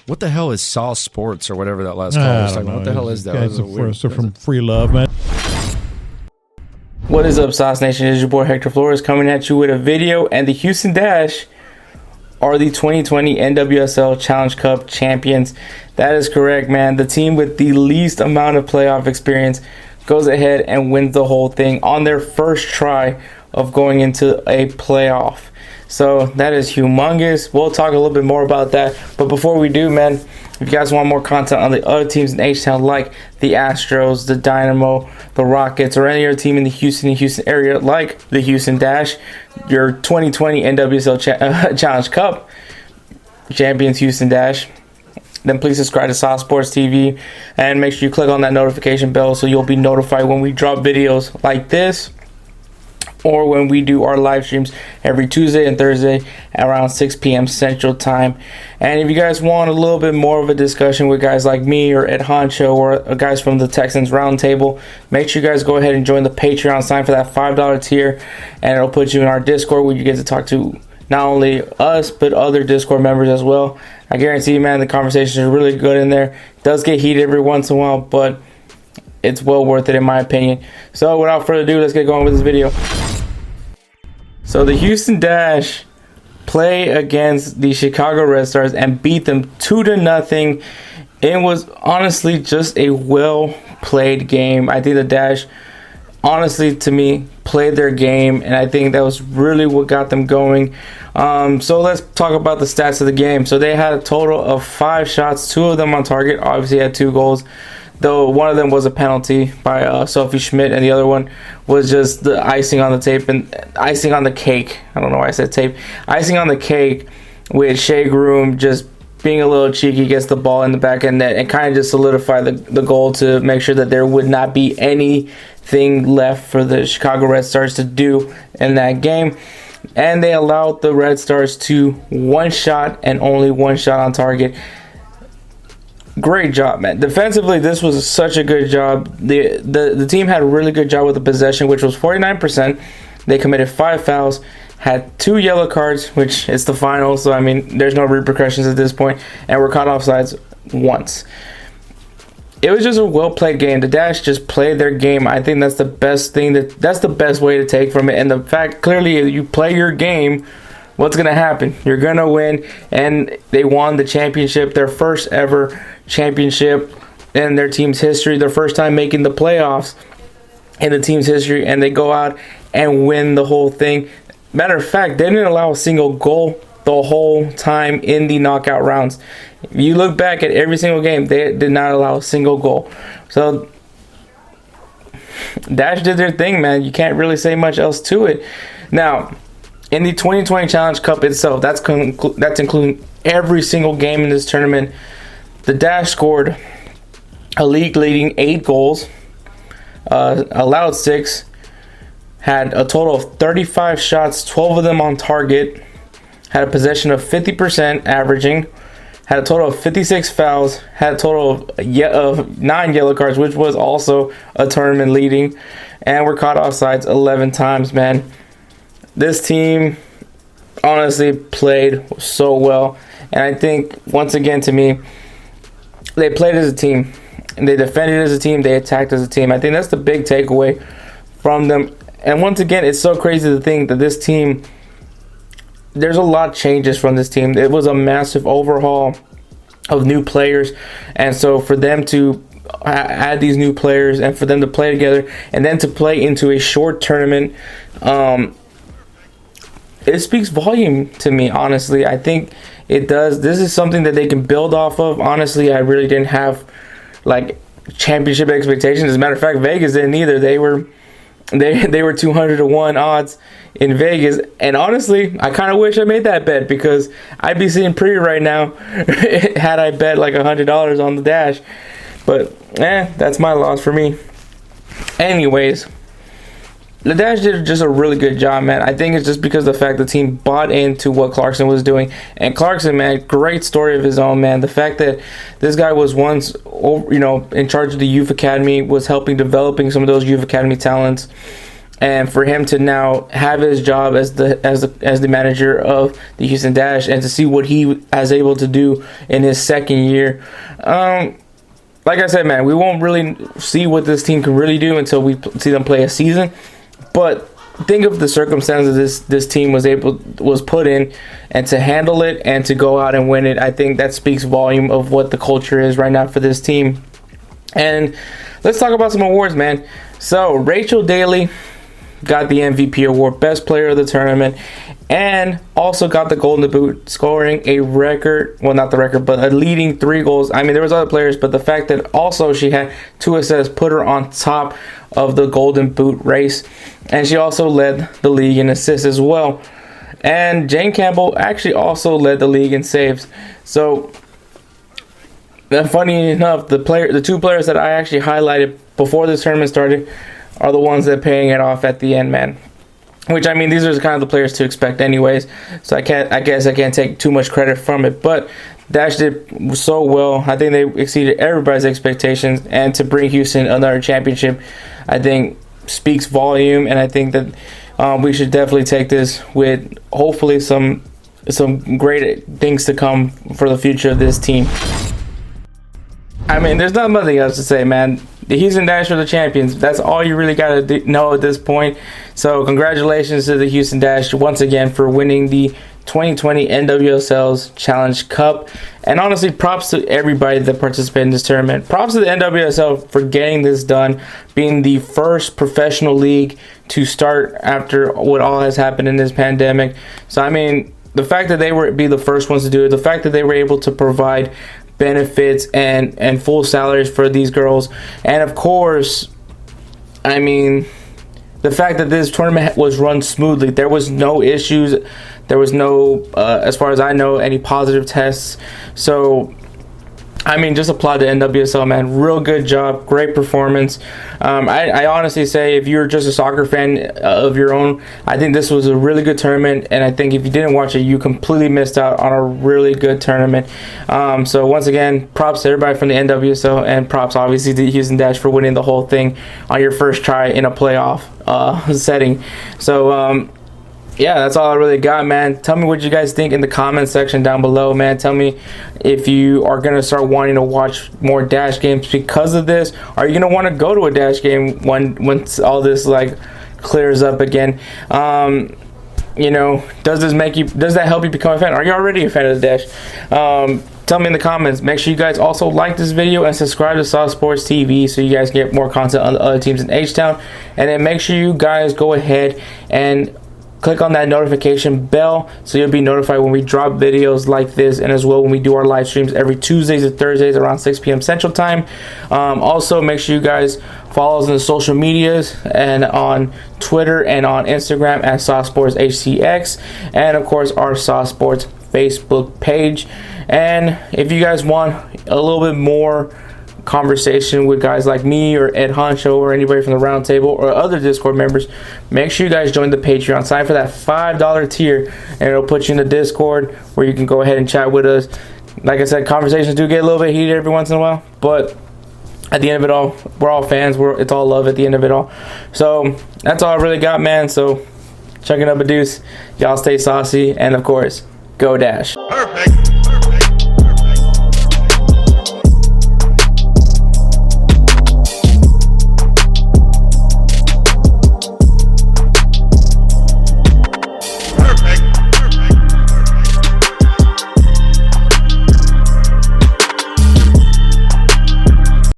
What the hell is Saw Sports or whatever that last call was talking about? What the hell is that? Guys are from Free Love, man. What is up, Sauce Nation? It's your boy Hector Flores coming at you with a video. And the Houston Dash are the 2020 NWSL Challenge Cup champions. That is correct, man. The team with the least amount of playoff experience goes ahead and wins the whole thing on their first try of going into a playoff. So that is humongous. We'll talk a little bit more about that. But before we do, man, if you guys want more content on the other teams in H-Town, like the Astros, the Dynamo, the Rockets, or any other team in the Houston area, like the Houston Dash, your 2020 NWSL Challenge Cup champions, Houston Dash, then please subscribe to Sauce Sports TV and make sure you click on that notification bell so you'll be notified when we drop videos like this, or when we do our live streams every Tuesday and Thursday around 6 p.m. Central Time. And if you guys want a little bit more of a discussion with guys like me or Ed Honcho or guys from the Texans Roundtable, make sure you guys go ahead and join the Patreon, sign for that $5 tier, and it'll put you in our Discord where you get to talk to not only us but other Discord members as well. I guarantee you, man, the conversations are really good in there. It does get heated every once in a while, but it's well worth it in my opinion. So without further ado, let's get going with this video. So the Houston Dash play against the Chicago Redstars and beat them 2-0. It was honestly just a well played game. I think the Dash, honestly, to me, played their game, and I think that was really what got them going. So let's talk about the stats of the game. So they had a total of 5 shots, 2 of them on target. Obviously had 2 goals, though one of them was a penalty by Sophie Schmidt, and the other one was just the icing on the tape and icing on the cake. I don't know why I said tape. Icing on the cake with Shea Groom just being a little cheeky, gets the ball in the back end net and kind of just solidified the goal to make sure that there would not be anything left for the Chicago Red Stars to do in that game. And they allowed the Red Stars to 1 shot and only 1 shot on target. Great job, man. Defensively, this was such a good job. The team had a really good job with the possession, which was 49%. They committed 5 fouls, had 2 yellow cards, which is the final, so I mean, there's no repercussions at this point, and were caught offsides once. It was just a well-played game. The Dash just played their game. I think that's the best thing, that's the best way to take from it. And the fact, clearly, if you play your game, what's going to happen? You're going to win, and they won the championship, their first ever championship in their team's history, their first time making the playoffs in the team's history, and they go out and win the whole thing. Matter of fact, they didn't allow a single goal the whole time in the knockout rounds. If you look back at every single game, they did not allow a single goal. So Dash did their thing, man. You can't really say much else to it. Now, in the 2020 Challenge Cup itself, that's including every single game in this tournament, the Dash scored a league-leading 8 goals, allowed 6, had a total of 35 shots, 12 of them on target, had a possession of 50% averaging, had a total of 56 fouls, had a total of 9 yellow cards, which was also a tournament leading, and were caught offsides 11 times, man. This team honestly played so well, and I think, once again, to me, they played as a team, and they defended as a team, they attacked as a team. I think that's the big takeaway from them. And once again, it's so crazy to think that this team, there's a lot of changes from this team. It was a massive overhaul of new players, and so for them to add these new players and for them to play together and then to play into a short tournament, it speaks volume to me, honestly. I think it does. This is something that they can build off of. Honestly, I really didn't have like championship expectations. As a matter of fact, Vegas didn't either. They were 200-1 odds in Vegas, and honestly, I kind of wish I made that bet because I'd be sitting pretty right now had I bet like $100 on the Dash. But that's my loss for me. Anyways, the Dash did just a really good job, man. I think it's just because of the fact the team bought into what Clarkson was doing. And Clarkson, man, great story of his own, man. The fact that this guy was once, in charge of the youth academy, was helping developing some of those youth academy talents. and for him to now have his job as the manager of the Houston Dash, and to see what he is able to do in his second year. Like I said, man, we won't really see what this team can really do until we see them play a season. But think of the circumstances this team was put in, and to handle it and to go out and win it. I think that speaks volume of what the culture is right now for this team. And let's talk about some awards, man. So Rachel Daly got the MVP award, best player of the tournament, and also got the Golden Boot, scoring a record, well, not the record, but a leading 3 goals. I mean, there was other players, but the fact that also she had 2 assists put her on top of the Golden Boot race. And she also led the league in assists as well. And Jane Campbell actually also led the league in saves. So, funny enough, the 2 players that I actually highlighted before this tournament started are the ones that are paying it off at the end, man. Which, I mean, these are kind of the players to expect anyways. So I guess I can't take too much credit from it. But Dash did so well. I think they exceeded everybody's expectations. And to bring Houston another championship, I think speaks volume. And I think that we should definitely take this with hopefully some great things to come for the future of this team. I mean, there's nothing else to say, man. The Houston Dash are the champions. That's all you really got to know at this point. So congratulations to the Houston Dash once again for winning the 2020 NWSL Challenge Cup. And honestly, props to everybody that participated in this tournament. Props to the NWSL for getting this done, being the first professional league to start after what all has happened in this pandemic. So, I mean, the fact that they be the first ones to do it, the fact that they were able to provide benefits and full salaries for these girls, and of course, I mean, the fact that this tournament was run smoothly. There was no issues, there was no as far as I know, any positive tests. So I mean, just applaud the NWSL, man. Real good job, great performance. I honestly say, if you're just a soccer fan of your own, I think this was a really good tournament, and I think if you didn't watch it, you completely missed out on a really good tournament. So once again, props to everybody from the NWSL, and props obviously to Houston Dash for winning the whole thing on your first try in a playoff setting. So yeah, that's all I really got, man. Tell me what you guys think in the comment section down below, man. Tell me if you are going to start wanting to watch more Dash games because of this. Are you going to want to go to a Dash game once all this like clears up again? You know, does that help you become a fan? Are you already a fan of the Dash? Tell me in the comments. Make sure you guys also like this video and subscribe to Saucy Sports TV so you guys get more content on the other teams in H-Town. And then make sure you guys go ahead and click on that notification bell so you'll be notified when we drop videos like this, and as well when we do our live streams every Tuesdays and Thursdays around 6 p.m. Central Time. Also, make sure you guys follow us on the social medias and on Twitter and on Instagram at Saucy Sports HCX, and of course our Saucy Sports Facebook page. And if you guys want a little bit more conversation with guys like me or Ed Honcho or anybody from the Roundtable or other Discord members, make sure you guys join the Patreon. Sign for that $5 tier, and it'll put you in the Discord where you can go ahead and chat with us. Like I said, conversations do get a little bit heated every once in a while, but at the end of it all, we're all fans. It's all love at the end of it all. So that's all I really got, man. So chucking up a deuce. Y'all stay saucy, and of course, go Dash. Perfect.